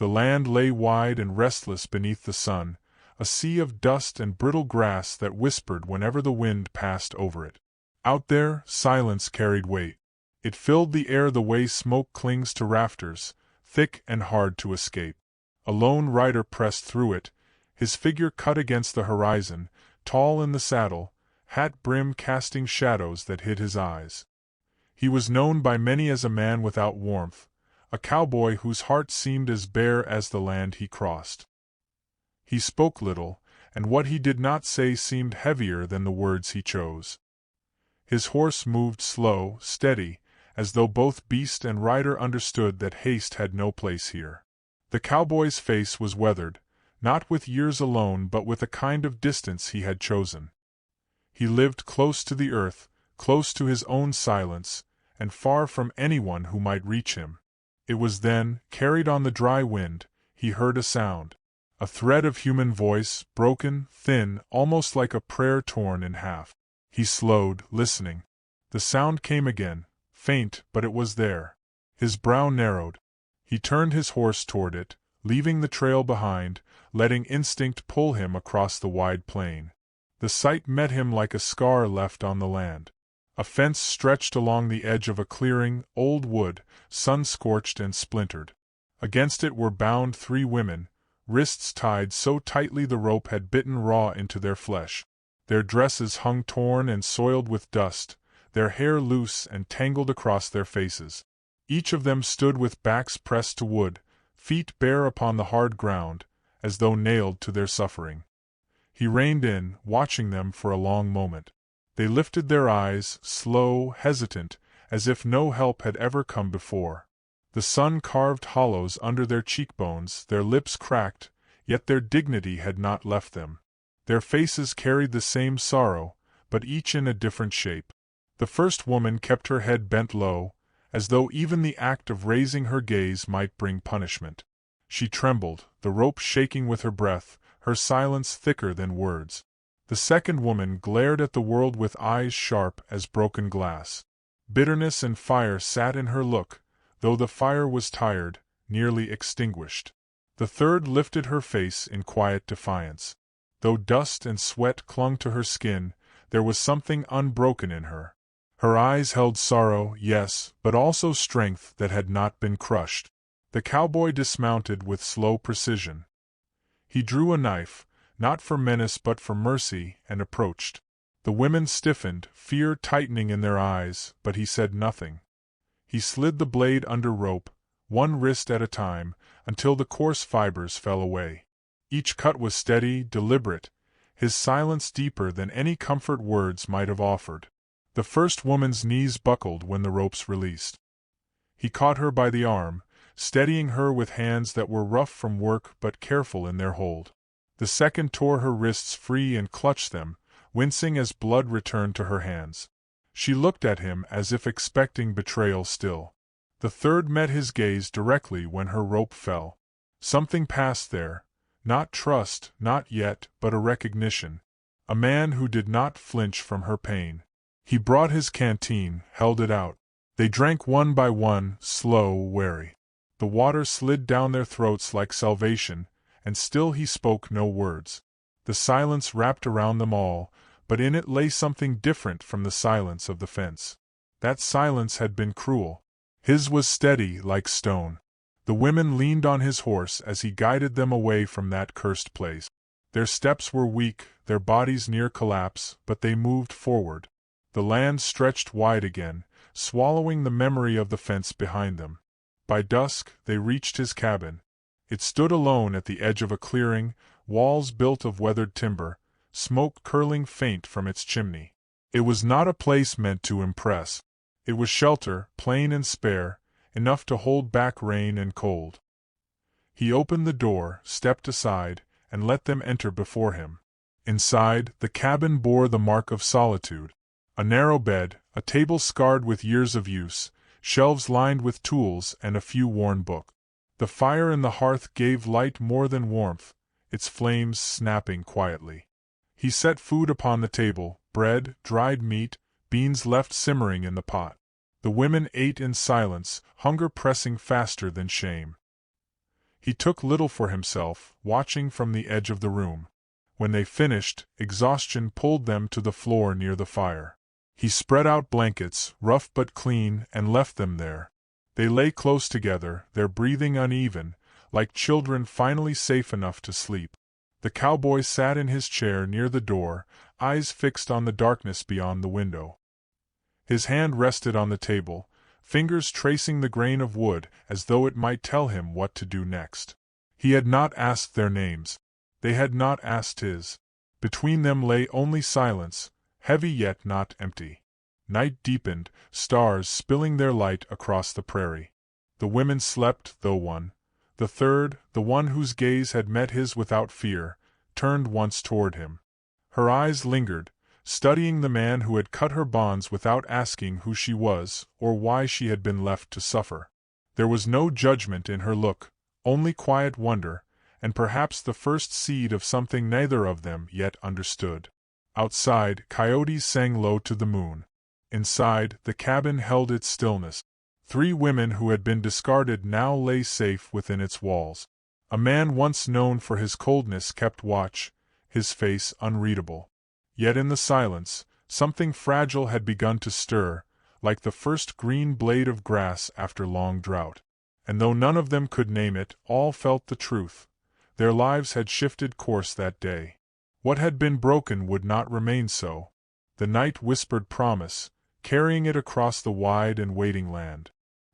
The land lay wide and restless beneath the sun, a sea of dust and brittle grass that whispered whenever the wind passed over it. Out there, silence carried weight. It filled the air the way smoke clings to rafters, thick and hard to escape. A lone rider pressed through it, his figure cut against the horizon, tall in the saddle, hat brim casting shadows that hid his eyes. He was known by many as a man without warmth, a cowboy whose heart seemed as bare as the land he crossed. He spoke little, and what he did not say seemed heavier than the words he chose. His horse moved slow, steady, as though both beast and rider understood that haste had no place here. The cowboy's face was weathered, not with years alone but with a kind of distance he had chosen. He lived close to the earth, close to his own silence, and far from anyone who might reach him. It was then, carried on the dry wind, he heard a sound. A thread of human voice, broken, thin, almost like a prayer torn in half. He slowed, listening. The sound came again, faint, but it was there. His brow narrowed. He turned his horse toward it, leaving the trail behind, letting instinct pull him across the wide plain. The sight met him like a scar left on the land. A fence stretched along the edge of a clearing, old wood, sun-scorched and splintered. Against it were bound 3 women, wrists tied so tightly the rope had bitten raw into their flesh. Their dresses hung torn and soiled with dust, their hair loose and tangled across their faces. Each of them stood with backs pressed to wood, feet bare upon the hard ground, as though nailed to their suffering. He reined in, watching them for a long moment. They lifted their eyes, slow, hesitant, as if no help had ever come before. The sun carved hollows under their cheekbones, their lips cracked, yet their dignity had not left them. Their faces carried the same sorrow, but each in a different shape. The first woman kept her head bent low, as though even the act of raising her gaze might bring punishment. She trembled, the rope shaking with her breath, her silence thicker than words. The second woman glared at the world with eyes sharp as broken glass. Bitterness and fire sat in her look, though the fire was tired, nearly extinguished. The third lifted her face in quiet defiance. Though dust and sweat clung to her skin, there was something unbroken in her. Her eyes held sorrow, yes, but also strength that had not been crushed. The cowboy dismounted with slow precision. He drew a knife, not for menace but for mercy, and approached. The women stiffened, fear tightening in their eyes, but he said nothing. He slid the blade under rope, one wrist at a time, until the coarse fibers fell away. Each cut was steady, deliberate, his silence deeper than any comfort words might have offered. The first woman's knees buckled when the ropes released. He caught her by the arm, steadying her with hands that were rough from work but careful in their hold. The second tore her wrists free and clutched them, wincing as blood returned to her hands. She looked at him as if expecting betrayal still. The third met his gaze directly when her rope fell. Something passed there, not trust, not yet, but a recognition. A man who did not flinch from her pain. He brought his canteen, held it out. They drank one by one, slow, wary. The water slid down their throats like salvation, and still he spoke no words. The silence wrapped around them all, but in it lay something different from the silence of the fence. That silence had been cruel. His was steady, like stone. The women leaned on his horse as he guided them away from that cursed place. Their steps were weak, their bodies near collapse, but they moved forward. The land stretched wide again, swallowing the memory of the fence behind them. By dusk, they reached his cabin. It stood alone at the edge of a clearing, walls built of weathered timber, smoke curling faint from its chimney. It was not a place meant to impress. It was shelter, plain and spare, enough to hold back rain and cold. He opened the door, stepped aside, and let them enter before him. Inside, the cabin bore the mark of solitude. A narrow bed, a table scarred with years of use, shelves lined with tools and a few worn books. The fire in the hearth gave light more than warmth, its flames snapping quietly. He set food upon the table, bread, dried meat, beans left simmering in the pot. The women ate in silence, hunger pressing faster than shame. He took little for himself, watching from the edge of the room. When they finished, exhaustion pulled them to the floor near the fire. He spread out blankets, rough but clean, and left them there. They lay close together, their breathing uneven, like children finally safe enough to sleep. The cowboy sat in his chair near the door, eyes fixed on the darkness beyond the window. His hand rested on the table, fingers tracing the grain of wood as though it might tell him what to do next. He had not asked their names. They had not asked his. Between them lay only silence, heavy yet not empty. Night deepened, stars spilling their light across the prairie. The women slept, though one, the third, the one whose gaze had met his without fear, turned once toward him. Her eyes lingered, studying the man who had cut her bonds without asking who she was or why she had been left to suffer. There was no judgment in her look, only quiet wonder, and perhaps the first seed of something neither of them yet understood. Outside, coyotes sang low to the moon. Inside, the cabin held its stillness. 3 women who had been discarded now lay safe within its walls. A man once known for his coldness kept watch, his face unreadable. Yet in the silence, something fragile had begun to stir, like the first green blade of grass after long drought. And though none of them could name it, all felt the truth. Their lives had shifted course that day. What had been broken would not remain so. The night whispered promise, carrying it across the wide and waiting land.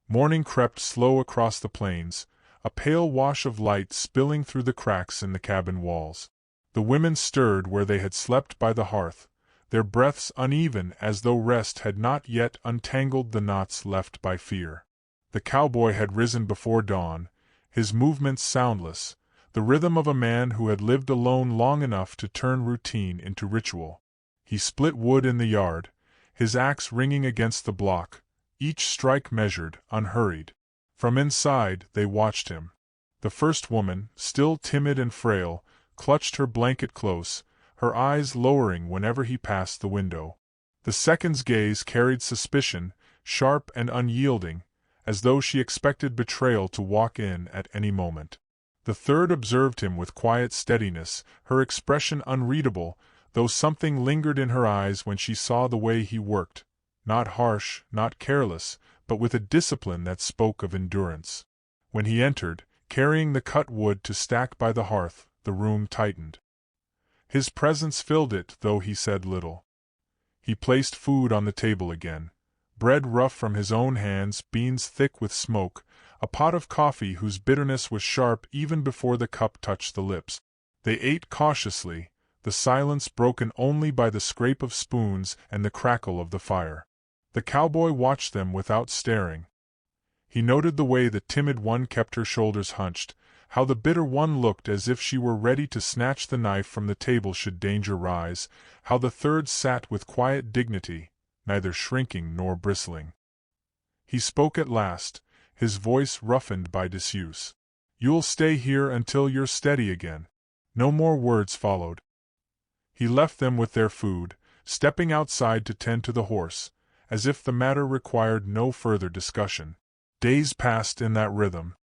Morning crept slow across the plains, a pale wash of light spilling through the cracks in the cabin walls. The women stirred where they had slept by the hearth, their breaths uneven as though rest had not yet untangled the knots left by fear. The cowboy had risen before dawn, his movements soundless, the rhythm of a man who had lived alone long enough to turn routine into ritual. He split wood in the yard, his axe ringing against the block, each strike measured, unhurried. From inside, they watched him. The first woman, still timid and frail, clutched her blanket close, her eyes lowering whenever he passed the window. The second's gaze carried suspicion, sharp and unyielding, as though she expected betrayal to walk in at any moment. The third observed him with quiet steadiness, her expression unreadable, though something lingered in her eyes when she saw the way he worked, not harsh, not careless, but with a discipline that spoke of endurance. When he entered, carrying the cut wood to stack by the hearth, the room tightened. His presence filled it, though he said little. He placed food on the table again. Bread rough from his own hands, beans thick with smoke, a pot of coffee whose bitterness was sharp even before the cup touched the lips. They ate cautiously, the silence broken only by the scrape of spoons and the crackle of the fire. The cowboy watched them without staring. He noted the way the timid one kept her shoulders hunched, how the bitter one looked as if she were ready to snatch the knife from the table should danger rise, how the third sat with quiet dignity, neither shrinking nor bristling. He spoke at last, his voice roughened by disuse. "You'll stay here until you're steady again." No more words followed. He left them with their food, stepping outside to tend to the horse, as if the matter required no further discussion. Days passed in that rhythm.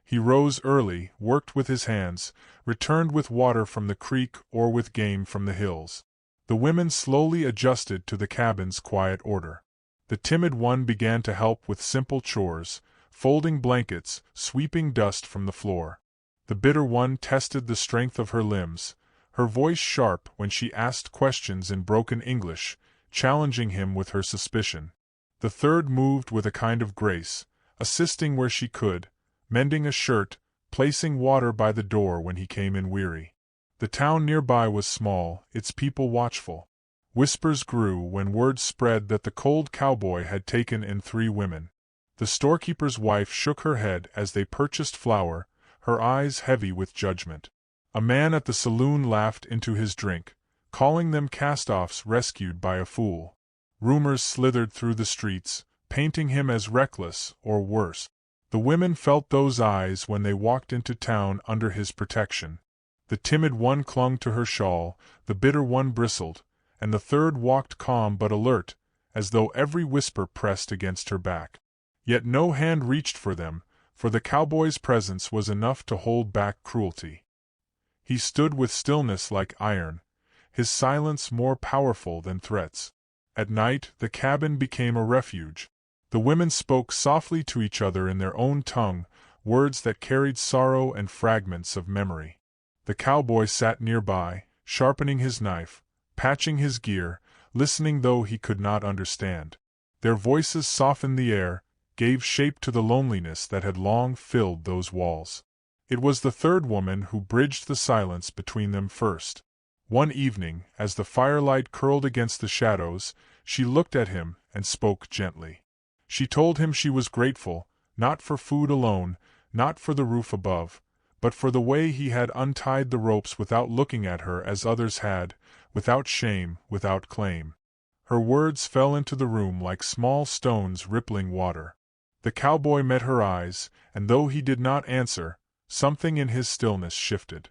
He rose early, worked with his hands, returned with water from the creek or with game from the hills. The women slowly adjusted to the cabin's quiet order. The timid one began to help with simple chores, folding blankets, sweeping dust from the floor. The bitter one tested the strength of her limbs, her voice sharp when she asked questions in broken English, challenging him with her suspicion. The third moved with a kind of grace, assisting where she could, mending a shirt, placing water by the door when he came in weary. The town nearby was small, its people watchful. Whispers grew when word spread that the cold cowboy had taken in 3 women. The storekeeper's wife shook her head as they purchased flour, her eyes heavy with judgment. A man at the saloon laughed into his drink, calling them cast-offs rescued by a fool. Rumors slithered through the streets, painting him as reckless, or worse. The women felt those eyes when they walked into town under his protection. The timid one clung to her shawl, the bitter one bristled, and the third walked calm but alert, as though every whisper pressed against her back. Yet no hand reached for them, for the cowboy's presence was enough to hold back cruelty. He stood with stillness like iron, his silence more powerful than threats. At night, the cabin became a refuge. The women spoke softly to each other in their own tongue, words that carried sorrow and fragments of memory. The cowboy sat nearby, sharpening his knife, patching his gear, listening though he could not understand. Their voices softened the air, gave shape to the loneliness that had long filled those walls. It was the third woman who bridged the silence between them first. One evening, as the firelight curled against the shadows, she looked at him and spoke gently. She told him she was grateful, not for food alone, not for the roof above, but for the way he had untied the ropes without looking at her as others had, without shame, without claim. Her words fell into the room like small stones rippling water. The cowboy met her eyes, and though he did not answer, something in his stillness shifted.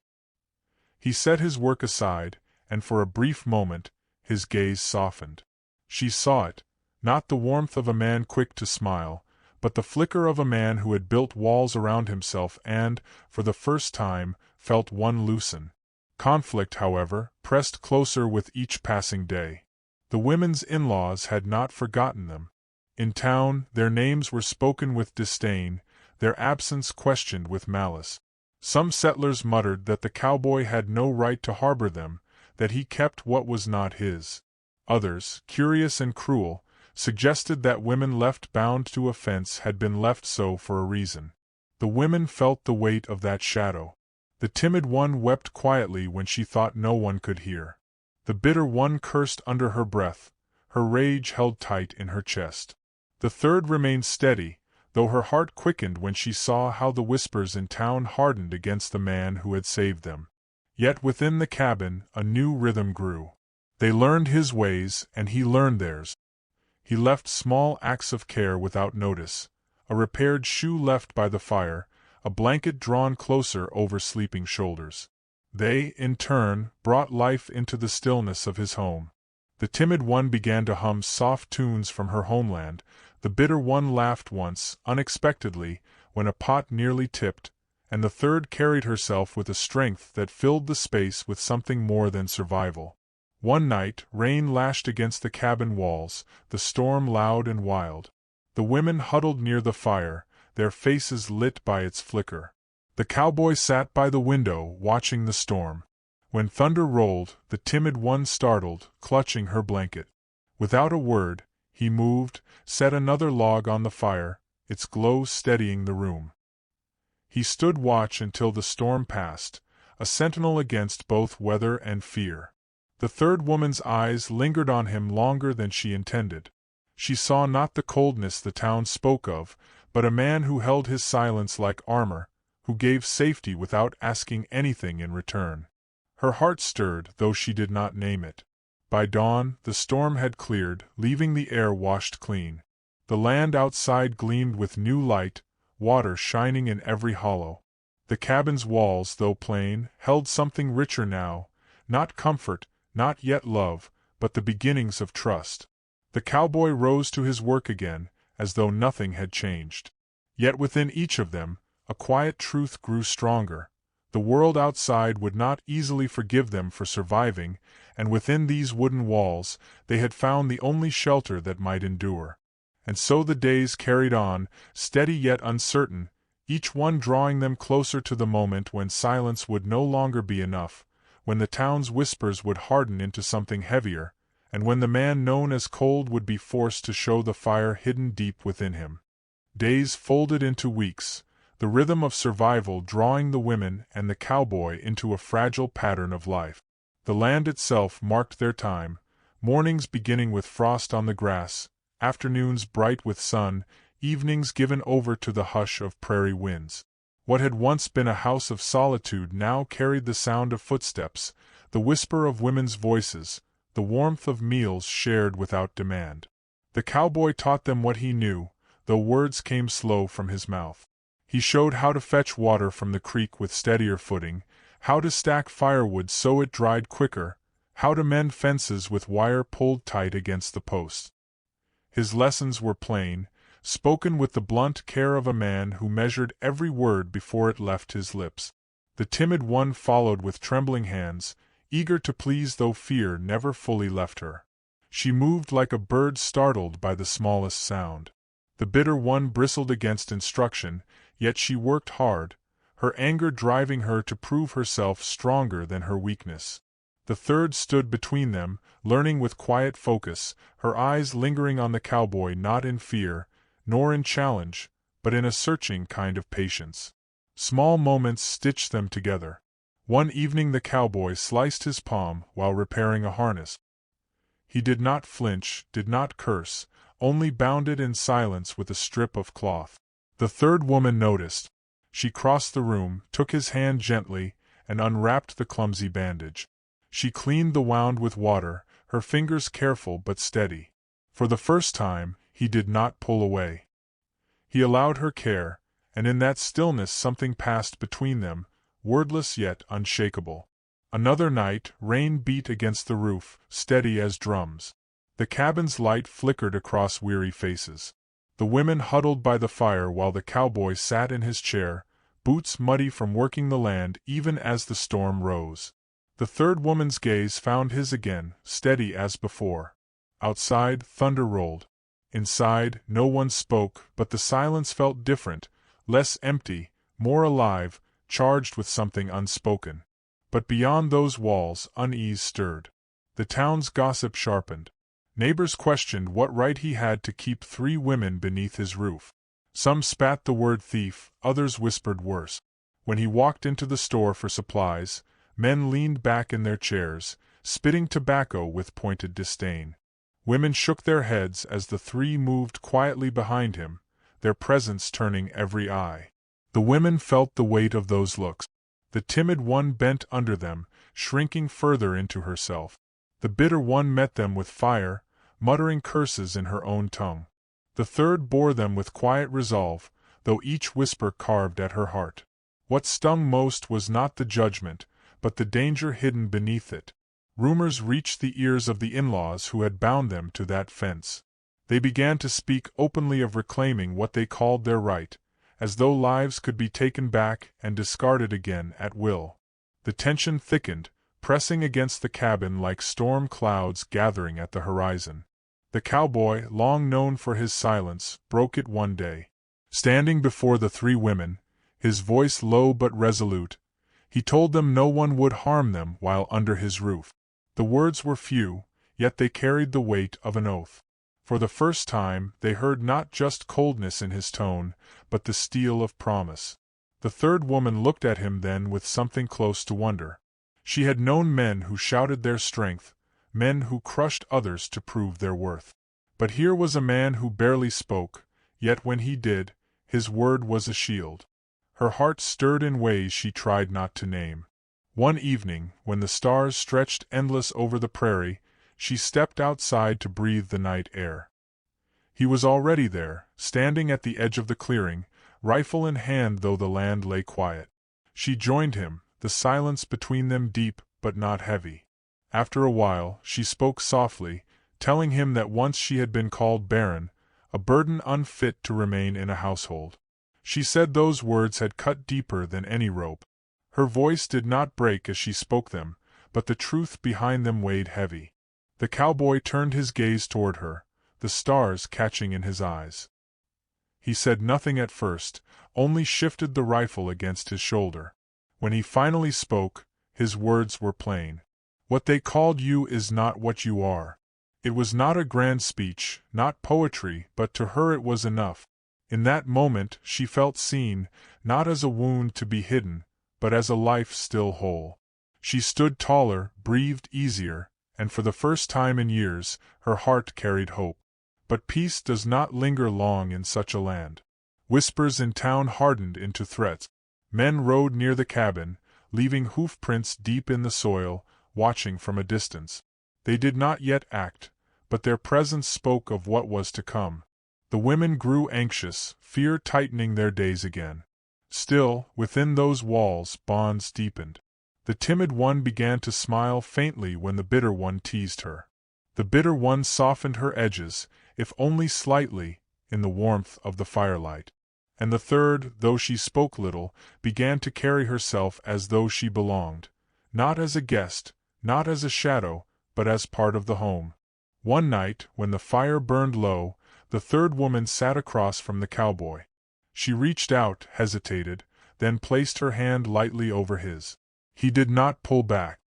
He set his work aside, and for a brief moment, his gaze softened. She saw it, not the warmth of a man quick to smile, but the flicker of a man who had built walls around himself and, for the first time, felt one loosen. Conflict, however, pressed closer with each passing day. The women's in-laws had not forgotten them. In town, their names were spoken with disdain, their absence questioned with malice. Some settlers muttered that the cowboy had no right to harbor them, that he kept what was not his. Others, curious and cruel, suggested that women left bound to offense had been left so for a reason. The women felt the weight of that shadow. The timid one wept quietly when she thought no one could hear. The bitter one cursed under her breath, her rage held tight in her chest. The third remained steady, though her heart quickened when she saw how the whispers in town hardened against the man who had saved them. Yet within the cabin a new rhythm grew. They learned his ways, and he learned theirs. He left small acts of care without notice, a repaired shoe left by the fire, a blanket drawn closer over sleeping shoulders. They, in turn, brought life into the stillness of his home. The timid one began to hum soft tunes from her homeland, the bitter one laughed once, unexpectedly, when a pot nearly tipped, and the third carried herself with a strength that filled the space with something more than survival. One night, rain lashed against the cabin walls, the storm loud and wild. The women huddled near the fire, their faces lit by its flicker. The cowboy sat by the window, watching the storm. When thunder rolled, the timid one startled, clutching her blanket. Without a word, he moved, set another log on the fire, its glow steadying the room. He stood watch until the storm passed, a sentinel against both weather and fear. The third woman's eyes lingered on him longer than she intended. She saw not the coldness the town spoke of, but a man who held his silence like armor, who gave safety without asking anything in return. Her heart stirred, though she did not name it. By dawn, the storm had cleared, leaving the air washed clean. The land outside gleamed with new light, water shining in every hollow. The cabin's walls, though plain, held something richer now, not comfort, not yet love, but the beginnings of trust. The cowboy rose to his work again, as though nothing had changed. Yet within each of them, a quiet truth grew stronger. The world outside would not easily forgive them for surviving, and within these wooden walls, they had found the only shelter that might endure. And so the days carried on, steady yet uncertain, each one drawing them closer to the moment when silence would no longer be enough, when the town's whispers would harden into something heavier, and when the man known as cold would be forced to show the fire hidden deep within him. Days folded into weeks, the rhythm of survival drawing the women and the cowboy into a fragile pattern of life. The land itself marked their time, mornings beginning with frost on the grass, afternoons bright with sun, evenings given over to the hush of prairie winds. What had once been a house of solitude now carried the sound of footsteps, the whisper of women's voices, the warmth of meals shared without demand. The cowboy taught them what he knew, though words came slow from his mouth. He showed how to fetch water from the creek with steadier footing, how to stack firewood so it dried quicker, how to mend fences with wire pulled tight against the posts. His lessons were plain, spoken with the blunt care of a man who measured every word before it left his lips. The timid one followed with trembling hands, eager to please though fear never fully left her. She moved like a bird startled by the smallest sound. The bitter one bristled against instruction, yet she worked hard, her anger driving her to prove herself stronger than her weakness. The third stood between them, learning with quiet focus, her eyes lingering on the cowboy not in fear, nor in challenge, but in a searching kind of patience. Small moments stitched them together. One evening the cowboy sliced his palm while repairing a harness. He did not flinch, did not curse, only bounded in silence with a strip of cloth. The third woman noticed. She crossed the room, took his hand gently, and unwrapped the clumsy bandage. She cleaned the wound with water, her fingers careful but steady. For the first time, he did not pull away. He allowed her care, and in that stillness something passed between them, wordless yet unshakable. Another night, rain beat against the roof, steady as drums. The cabin's light flickered across weary faces. The women huddled by the fire while the cowboy sat in his chair, boots muddy from working the land even as the storm rose. The third woman's gaze found his again, steady as before. Outside, thunder rolled. Inside, no one spoke, but the silence felt different, less empty, more alive, charged with something unspoken. But beyond those walls, unease stirred. The town's gossip sharpened. Neighbors questioned what right he had to keep 3 women beneath his roof. Some spat the word thief, others whispered worse. When he walked into the store for supplies, men leaned back in their chairs, spitting tobacco with pointed disdain. Women shook their heads as the 3 moved quietly behind him, their presence turning every eye. The women felt the weight of those looks. The timid one bent under them, shrinking further into herself. The bitter one met them with fire, muttering curses in her own tongue. The third bore them with quiet resolve, though each whisper carved at her heart. What stung most was not the judgment, but the danger hidden beneath it. Rumors reached the ears of the in-laws who had bound them to that fence. They began to speak openly of reclaiming what they called their right, as though lives could be taken back and discarded again at will. The tension thickened, pressing against the cabin like storm clouds gathering at the horizon. The cowboy, long known for his silence, broke it one day. Standing before the 3 women, his voice low but resolute, he told them no one would harm them while under his roof. The words were few, yet they carried the weight of an oath. For the first time, they heard not just coldness in his tone, but the steel of promise. The third woman looked at him then with something close to wonder. She had known men who shouted their strength, men who crushed others to prove their worth. But here was a man who barely spoke, yet when he did, his word was a shield. Her heart stirred in ways she tried not to name. One evening, when the stars stretched endless over the prairie, she stepped outside to breathe the night air. He was already there, standing at the edge of the clearing, rifle in hand though the land lay quiet. She joined him, the silence between them deep but not heavy. After a while, she spoke softly, telling him that once she had been called barren, a burden unfit to remain in a household. She said those words had cut deeper than any rope. Her voice did not break as she spoke them, but the truth behind them weighed heavy. The cowboy turned his gaze toward her, the stars catching in his eyes. He said nothing at first, only shifted the rifle against his shoulder. When he finally spoke, his words were plain. What they called you is not what you are. It was not a grand speech, not poetry, but to her it was enough. In that moment she felt seen, not as a wound to be hidden, but as a life still whole. She stood taller, breathed easier, and for the first time in years, her heart carried hope. But peace does not linger long in such a land. Whispers in town hardened into threats. Men rode near the cabin, leaving hoof prints deep in the soil, watching from a distance. They did not yet act, but their presence spoke of what was to come. The women grew anxious, fear tightening their days again. Still, within those walls, bonds deepened. The timid one began to smile faintly when the bitter one teased her. The bitter one softened her edges, if only slightly, in the warmth of the firelight. And the third, though she spoke little, began to carry herself as though she belonged, not as a guest, not as a shadow, but as part of the home. One night, when the fire burned low, the third woman sat across from the cowboy. She reached out, hesitated, then placed her hand lightly over his. He did not pull back.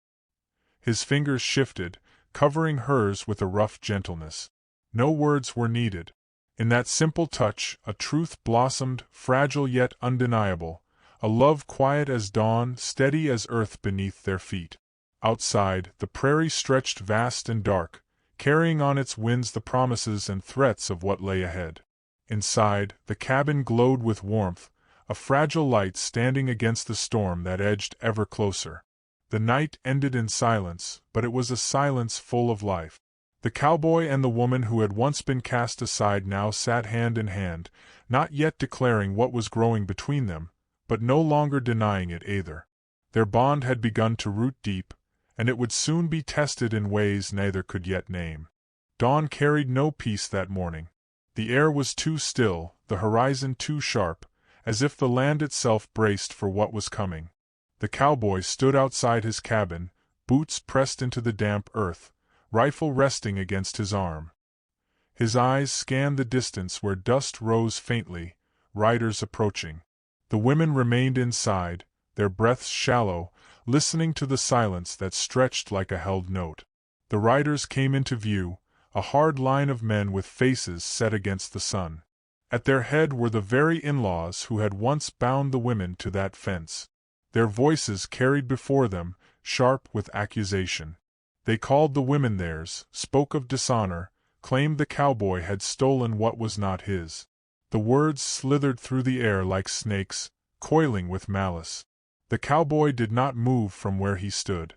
His fingers shifted, covering hers with a rough gentleness. No words were needed. In that simple touch, a truth blossomed, fragile yet undeniable, a love quiet as dawn, steady as earth beneath their feet. Outside, the prairie stretched vast and dark, carrying on its winds the promises and threats of what lay ahead. Inside, the cabin glowed with warmth, a fragile light standing against the storm that edged ever closer. The night ended in silence, but it was a silence full of life. The cowboy and the woman who had once been cast aside now sat hand in hand, not yet declaring what was growing between them, but no longer denying it either. Their bond had begun to root deep, and it would soon be tested in ways neither could yet name. Dawn carried no peace that morning. The air was too still, the horizon too sharp, as if the land itself braced for what was coming. The cowboy stood outside his cabin, boots pressed into the damp earth, rifle resting against his arm. His eyes scanned the distance where dust rose faintly, riders approaching. The women remained inside, their breaths shallow, listening to the silence that stretched like a held note. The riders came into view, a hard line of men with faces set against the sun. At their head were the very in-laws who had once bound the women to that fence. Their voices carried before them, sharp with accusation. They called the women theirs, spoke of dishonor, claimed the cowboy had stolen what was not his. The words slithered through the air like snakes, coiling with malice. The cowboy did not move from where he stood.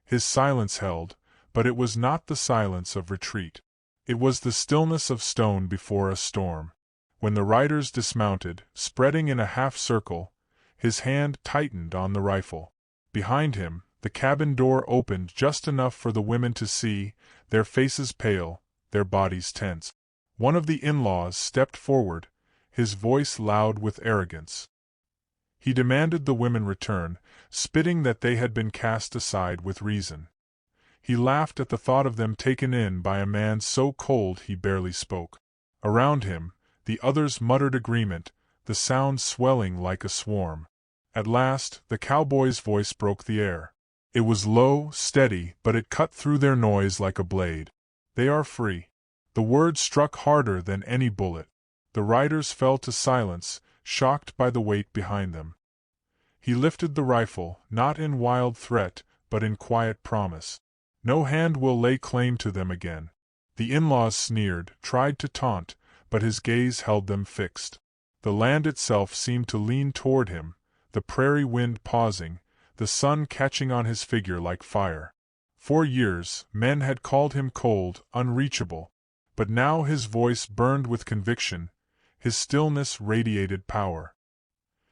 His silence held, but it was not the silence of retreat. It was the stillness of stone before a storm. When the riders dismounted, spreading in a half-circle, his hand tightened on the rifle. Behind him, the cabin door opened just enough for the women to see, their faces pale, their bodies tense. One of the in-laws stepped forward, his voice loud with arrogance. He demanded the women return, spitting that they had been cast aside with reason. He laughed at the thought of them taken in by a man so cold he barely spoke. Around him, the others muttered agreement, the sound swelling like a swarm. At last, the cowboy's voice broke the air. It was low, steady, but it cut through their noise like a blade. "They are free." The word struck harder than any bullet. The riders fell to silence, shocked by the weight behind them. He lifted the rifle, not in wild threat, but in quiet promise. No hand will lay claim to them again. The in-laws sneered, tried to taunt, but his gaze held them fixed. The land itself seemed to lean toward him, the prairie wind pausing, the sun catching on his figure like fire. For years, men had called him cold, unreachable, but now his voice burned with conviction, his stillness radiated power.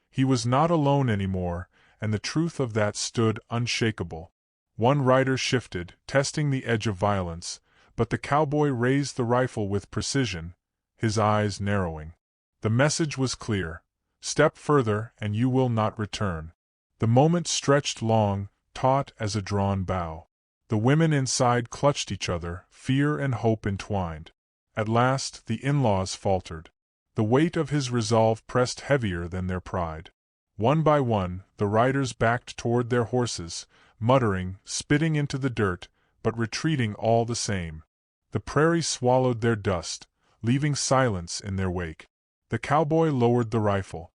He was not alone anymore, and the truth of that stood unshakable. One rider shifted, testing the edge of violence, but the cowboy raised the rifle with precision, his eyes narrowing. The message was clear: step further and you will not return. The moment stretched long, taut as a drawn bow. The women inside clutched each other, fear and hope entwined. At last, the in-laws faltered. The weight of his resolve pressed heavier than their pride. One by one, the riders backed toward their horses, muttering, spitting into the dirt, but retreating all the same. The prairie swallowed their dust, leaving silence in their wake. The cowboy lowered the rifle.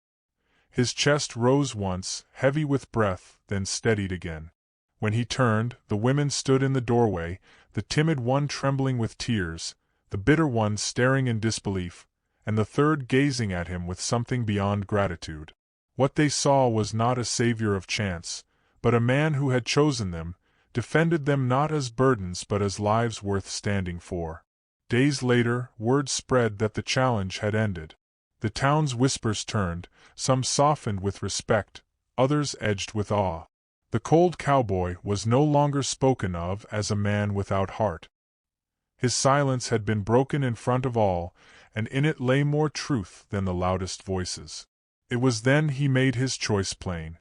His chest rose once, heavy with breath, then steadied again. When he turned, the women stood in the doorway, the timid one trembling with tears, the bitter one staring in disbelief, and the third gazing at him with something beyond gratitude. What they saw was not a savior of chance, but a man who had chosen them, defended them not as burdens but as lives worth standing for. Days later, word spread that the challenge had ended. The town's whispers turned, some softened with respect, others edged with awe. The cold cowboy was no longer spoken of as a man without heart. His silence had been broken in front of all, and in it lay more truth than the loudest voices. It was then he made his choice plain.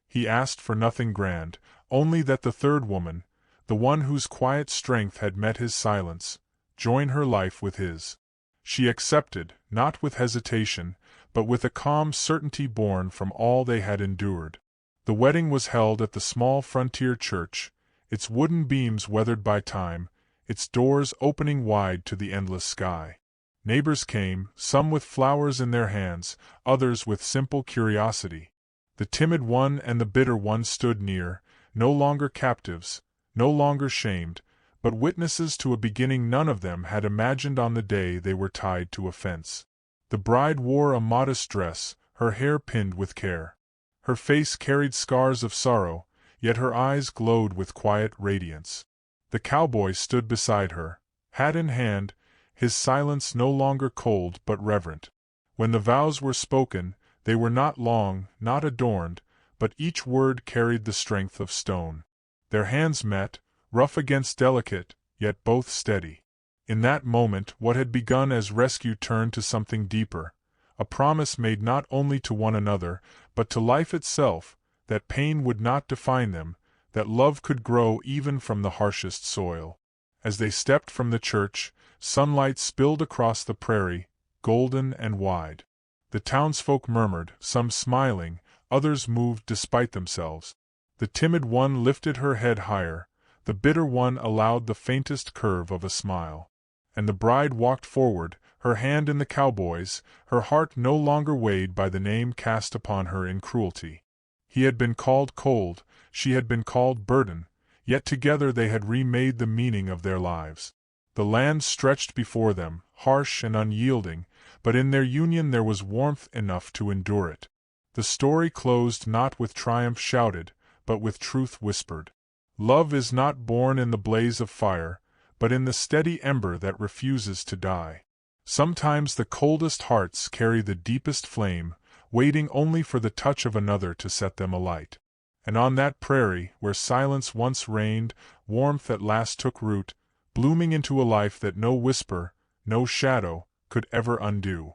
He asked for nothing grand, only that the third woman, the one whose quiet strength had met his silence, join her life with his. She accepted, not with hesitation, but with a calm certainty born from all they had endured. The wedding was held at the small frontier church, its wooden beams weathered by time, its doors opening wide to the endless sky. Neighbors came, some with flowers in their hands, others with simple curiosity. The timid one and the bitter one stood near, no longer captives, no longer shamed, but witnesses to a beginning none of them had imagined on the day they were tied to a fence. The bride wore a modest dress, her hair pinned with care. Her face carried scars of sorrow, yet her eyes glowed with quiet radiance. The cowboy stood beside her, hat in hand, his silence no longer cold but reverent. When the vows were spoken, they were not long, not adorned, but each word carried the strength of stone. Their hands met, rough against delicate, yet both steady. In that moment what had begun as rescue turned to something deeper, a promise made not only to one another, but to life itself, that pain would not define them, that love could grow even from the harshest soil. As they stepped from the church, sunlight spilled across the prairie, golden and wide. The townsfolk murmured, some smiling, others moved despite themselves. The timid one lifted her head higher, the bitter one allowed the faintest curve of a smile. And the bride walked forward, her hand in the cowboy's, her heart no longer weighed by the name cast upon her in cruelty. He had been called cold, she had been called burden, yet together they had remade the meaning of their lives. The land stretched before them, harsh and unyielding, but in their union there was warmth enough to endure it. The story closed not with triumph shouted, but with truth whispered. Love is not born in the blaze of fire, but in the steady ember that refuses to die. Sometimes the coldest hearts carry the deepest flame, waiting only for the touch of another to set them alight. And on that prairie, where silence once reigned, warmth at last took root, blooming into a life that no whisper, no shadow, could ever undo.